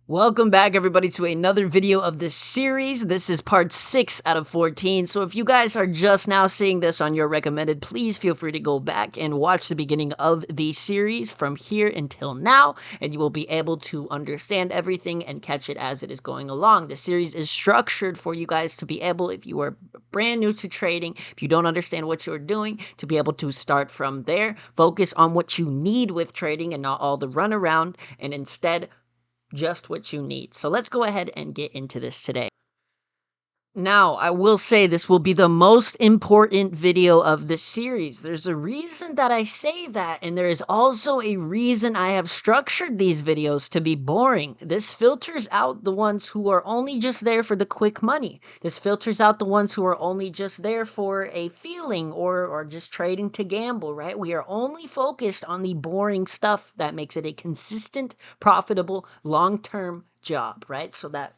Welcome back, everybody, to another video of this series. This is part 6 out of 14. So if you guys are just now seeing this on your recommended, please feel free to go back and watch the beginning of the series from here until now, and you will be able to understand everything and catch it as it is going along. The series is structured for you guys to be able, if you are brand new to trading, if you don't understand what you're doing, to be able to start from there, focus on what you need with trading and not all the runaround, and instead just what you need. So let's go ahead and get into this today. Now, I will say this will be the most important video of the series. There's a reason that I say that, and there is also a reason I have structured these videos to be boring. This filters out the ones who are only just there for the quick money. This filters out the ones who are only just there for a feeling or just trading to gamble, right? We are only focused on the boring stuff that makes it a consistent, profitable, long-term job, right? So that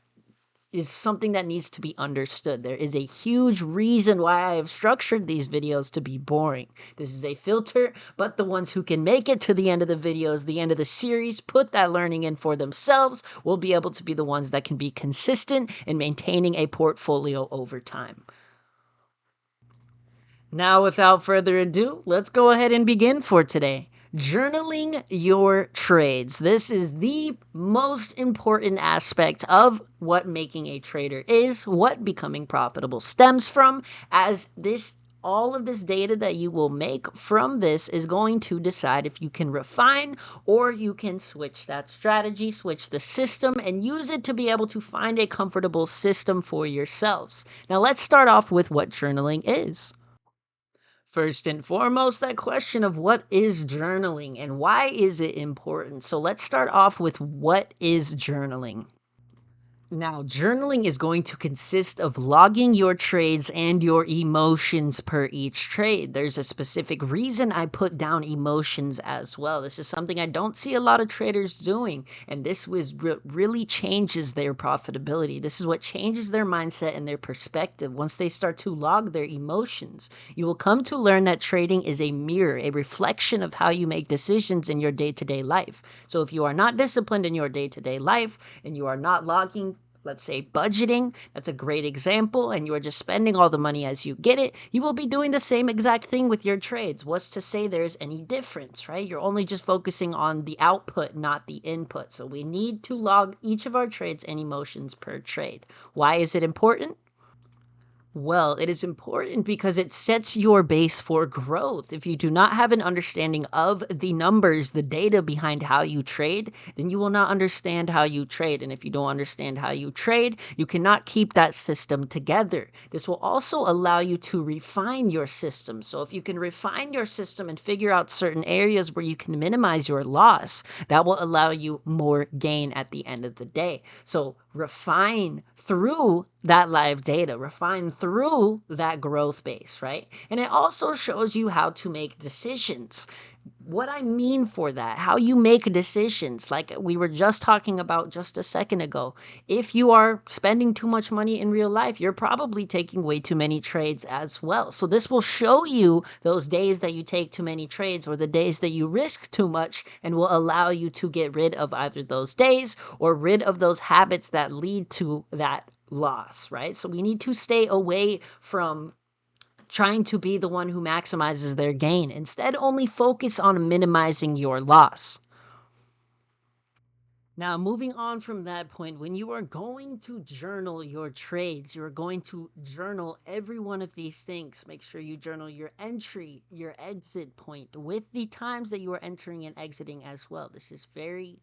is something that needs to be understood. There is a huge reason why I have structured these videos to be boring. This is a filter, but the ones who can make it to the end of the videos, the end of the series, put that learning in for themselves, will be able to be the ones that can be consistent in maintaining a portfolio over time. Now, without further ado, let's go ahead and begin for today. Journaling your trades. This is the most important aspect of what making a trader is, what becoming profitable stems from, as all of this data that you will make from this is going to decide if you can refine or you can switch that strategy, switch the system, and use it to be able to find a comfortable system for yourselves. Now, let's start off with what journaling is. First and foremost, that question of what is journaling and why is it important? So let's start off with what is journaling. Now, journaling is going to consist of logging your trades and your emotions per each trade. There's a specific reason I put down emotions as well. This is something I don't see a lot of traders doing, and this really changes their profitability. This is what changes their mindset and their perspective. Once they start to log their emotions, you will come to learn that trading is a mirror, a reflection of how you make decisions in your day-to-day life. So if you are not disciplined in your day-to-day life and you are not logging, let's say budgeting, that's a great example, and you are just spending all the money as you get it, you will be doing the same exact thing with your trades. What's to say there's any difference, right? You're only just focusing on the output, not the input. So we need to log each of our trades and emotions per trade. Why is it important? Well, it is important because it sets your base for growth. If you do not have an understanding of the numbers, the data behind how you trade, then you will not understand how you trade. And if you don't understand how you trade, you cannot keep that system together. This will also allow you to refine your system. So if you can refine your system and figure out certain areas where you can minimize your loss, that will allow you more gain at the end of the day. So refine through that live data, refine through that growth base, right? And it also shows you how to make decisions. What I mean for that, how you make decisions, like we were just talking about just a second ago. If you are spending too much money in real life, you're probably taking way too many trades as well. So this will show you those days that you take too many trades or the days that you risk too much, and will allow you to get rid of either those days or rid of those habits that lead to that loss, right? So we need to stay away from trying to be the one who maximizes their gain. Instead, only focus on minimizing your loss. Now, moving on from that point, when you are going to journal your trades, you're going to journal every one of these things. Make sure you journal your entry, your exit point, with the times that you are entering and exiting as well. This is very,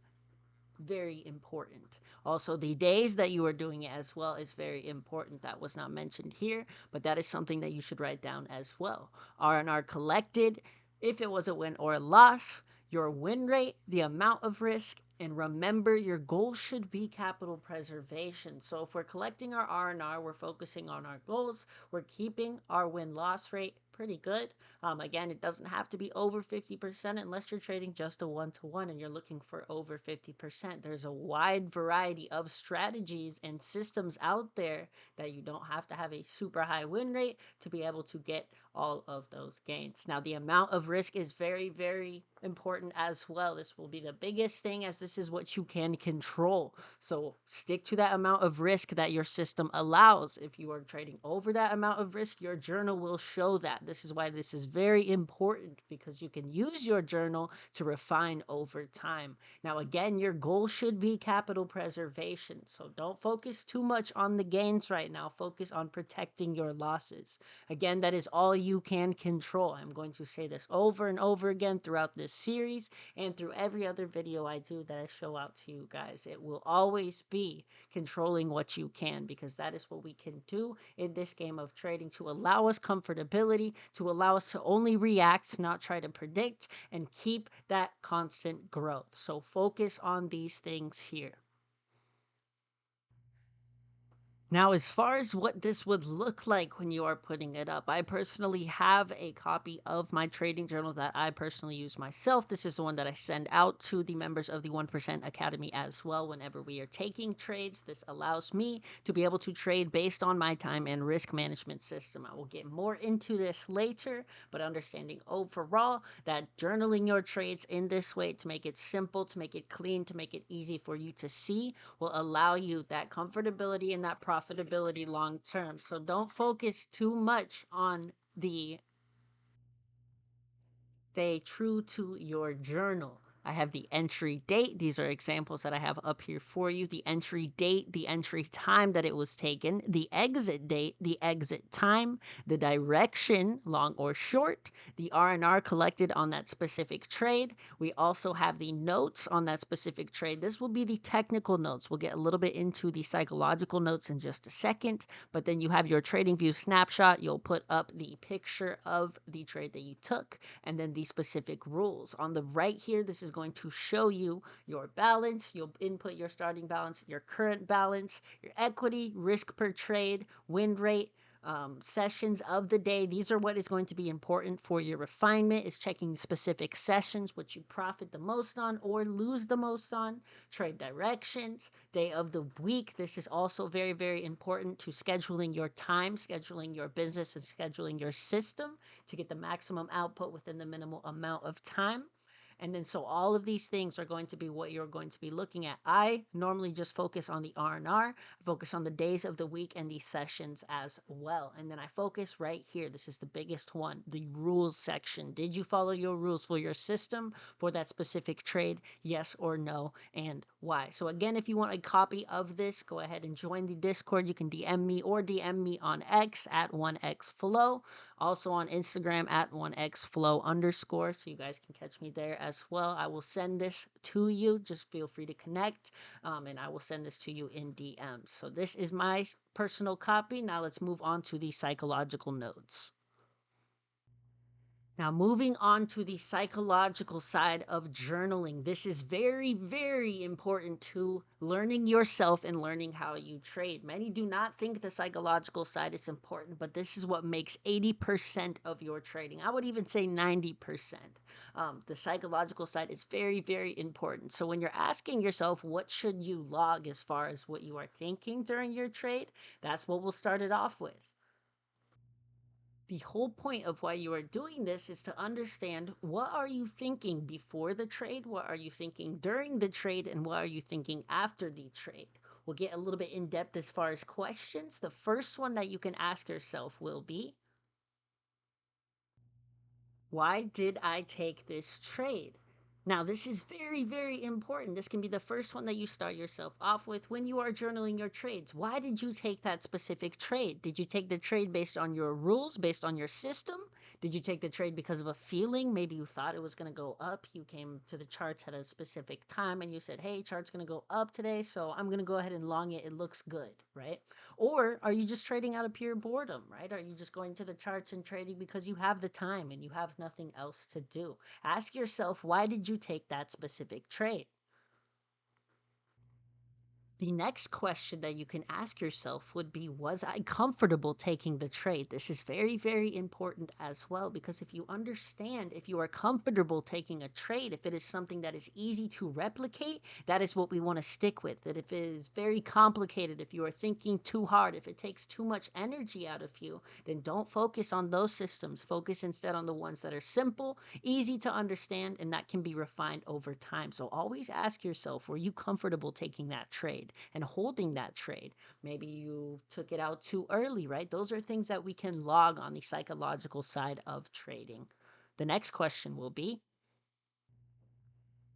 very important. Also, the days that you are doing it as well is very important. That was not mentioned here, but that is something that you should write down as well. R&R collected, if it was a win or a loss, your win rate, the amount of risk, and remember, your goal should be capital preservation. So if we're collecting our R&R, we're focusing on our goals. We're keeping our win-loss rate pretty good. Again, it doesn't have to be over 50% unless you're trading just a one-to-one and you're looking for over 50%. There's a wide variety of strategies and systems out there that you don't have to have a super high win rate to be able to get all of those gains. Now, the amount of risk is very, very important as well. This will be the biggest thing, as this is what you can control. So stick to that amount of risk that your system allows. If you are trading over that amount of risk, your journal will show that. This is why this is very important, because you can use your journal to refine over time. Now, again, your goal should be capital preservation. So don't focus too much on the gains right now. Focus on protecting your losses. Again, that is all you can control. I'm going to say this over and over again throughout this series and through every other video I do that I show out to you guys. It will always be controlling what you can, because that is what we can do in this game of trading to allow us comfortability, to allow us to only react, not try to predict, and keep that constant growth. So focus on these things here. Now, as far as what this would look like when you are putting it up, I personally have a copy of my trading journal that I personally use myself. This is the one that I send out to the members of the 1% Academy as well whenever we are taking trades. This allows me to be able to trade based on my time and risk management system. I will get more into this later, but understanding overall that journaling your trades in this way, to make it simple, to make it clean, to make it easy for you to see, will allow you that comfortability and that profitability long term. So don't focus too much on the stay true to your journal. I have the entry date. These are examples that I have up here for you. The entry date, the entry time that it was taken, the exit date, the exit time, the direction, long or short, the R&R collected on that specific trade. We also have the notes on that specific trade. This will be the technical notes. We'll get a little bit into the psychological notes in just a second, but then you have your trading view snapshot. You'll put up the picture of the trade that you took, and then the specific rules. On the right here, this is going to show you your balance. You'll input your starting balance, your current balance, your equity, risk per trade, win rate, sessions of the day. These are what is going to be important for your refinement, is checking specific sessions, what you profit the most on or lose the most on, trade directions, day of the week. This is also very, very important to scheduling your time, scheduling your business, and scheduling your system to get the maximum output within the minimal amount of time. And then so all of these things are going to be what you're going to be looking at. I normally just focus on the R&R, focus on the days of the week and the sessions as well. And then I focus right here. This is the biggest one, the rules section. Did you follow your rules for your system for that specific trade? Yes or no, and why? So again, if you want a copy of this, go ahead and join the Discord. You can DM me or DM me on X at 1xflow. Also on Instagram at 1xflow underscore. So you guys can catch me there as well. I will send this to you. Just feel free to connect, and I will send this to you in DMs. So this is my personal copy. Now let's move on to the psychological notes. Now, moving on to the psychological side of journaling. This is very, very important to learning yourself and learning how you trade. Many do not think the psychological side is important, but this is what makes 80% of your trading. I would even say 90%. The psychological side is very, very important. So when you're asking yourself, what should you log as far as what you are thinking during your trade, that's what we'll start it off with. The whole point of why you are doing this is to understand, what are you thinking before the trade, what are you thinking during the trade, and what are you thinking after the trade. We'll get a little bit in depth as far as questions. The first one that you can ask yourself will be, why did I take this trade? Now, this is very, very important. This can be the first one that you start yourself off with when you are journaling your trades. Why did you take that specific trade? Did you take the trade based on your rules, based on your system? Did you take the trade because of a feeling? Maybe you thought it was going to go up. You came to the charts at a specific time and you said, hey, chart's going to go up today, so I'm going to go ahead and long it. It looks good, right? Or are you just trading out of pure boredom, right? Are you just going to the charts and trading because you have the time and you have nothing else to do? Ask yourself, why did you take that specific trade? The next question that you can ask yourself would be, was I comfortable taking the trade? This is very, very important as well, because if you understand, if you are comfortable taking a trade, if it is something that is easy to replicate, that is what we want to stick with. That if it is very complicated, if you are thinking too hard, if it takes too much energy out of you, then don't focus on those systems. Focus instead on the ones that are simple, easy to understand, and that can be refined over time. So always ask yourself, were you comfortable taking that trade and holding that trade? Maybe you took it out too early, right? Those are things that we can log on the psychological side of trading. The next question will be,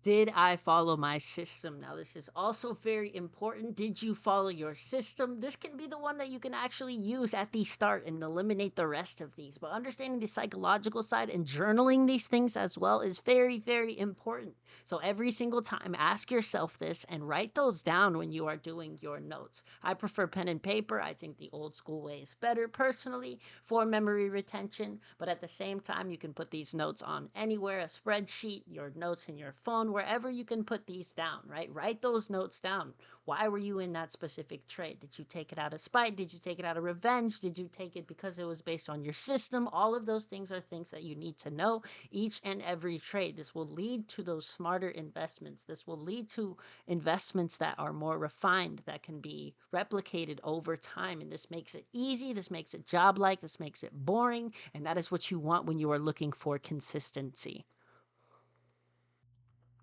did I follow my system? Now, this is also very important. Did you follow your system? This can be the one that you can actually use at the start and eliminate the rest of these. But understanding the psychological side and journaling these things as well is very, very important. So every single time, ask yourself this and write those down when you are doing your notes. I prefer pen and paper. I think the old school way is better personally for memory retention. But at the same time, you can put these notes on anywhere, a spreadsheet, your notes in your phone, wherever you can put these down, right? Write those notes down. Why were you in that specific trade? Did you take it out of spite? Did you take it out of revenge? Did you take it because it was based on your system? All of those things are things that you need to know each and every trade. This will lead to those smarter investments. This will lead to investments that are more refined, that can be replicated over time. And this makes it easy. This makes it job-like. This makes it boring. And that is what you want when you are looking for consistency.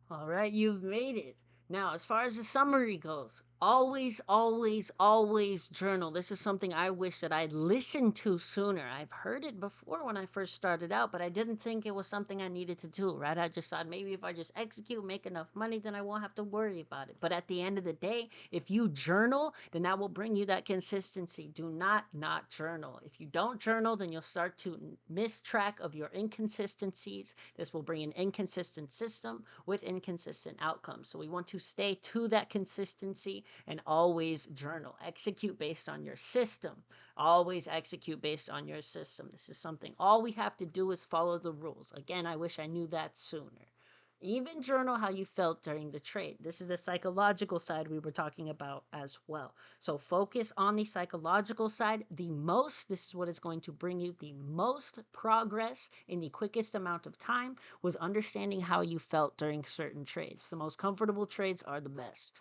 All right, you've made it. Now, as far as the summary goes, always, always, always journal. This is something I wish that I'd listened to sooner. I've heard it before when I first started out, but I didn't think it was something I needed to do, right? I just thought maybe if I just execute, make enough money, then I won't have to worry about it. But at the end of the day, if you journal, then that will bring you that consistency. Do not journal. If you don't journal, then you'll start to miss track of your inconsistencies. This will bring an inconsistent system with inconsistent outcomes. So we want to stay to that consistency and always journal. Execute based on your system. Always execute based on your system. This is something all we have to do is follow the rules. Again, I wish I knew that sooner. Even journal how you felt during the trade. This is the psychological side we were talking about as well. So focus on the psychological side the most. This is what is going to bring you the most progress in the quickest amount of time, was understanding how you felt during certain trades. The most comfortable trades are the best.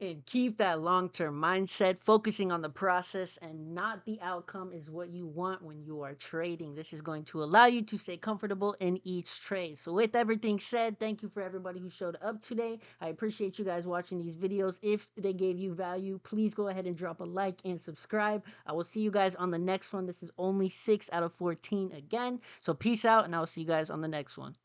And keep that long-term mindset. Focusing on the process and not the outcome is what you want when you are trading. This is going to allow you to stay comfortable in each trade. So with everything said, thank you for everybody who showed up today. I appreciate you guys watching these videos. If they gave you value, please go ahead and drop a like and subscribe. I will see you guys on the next one. This is only 6 out of 14 again. So peace out, and I'll see you guys on the next one.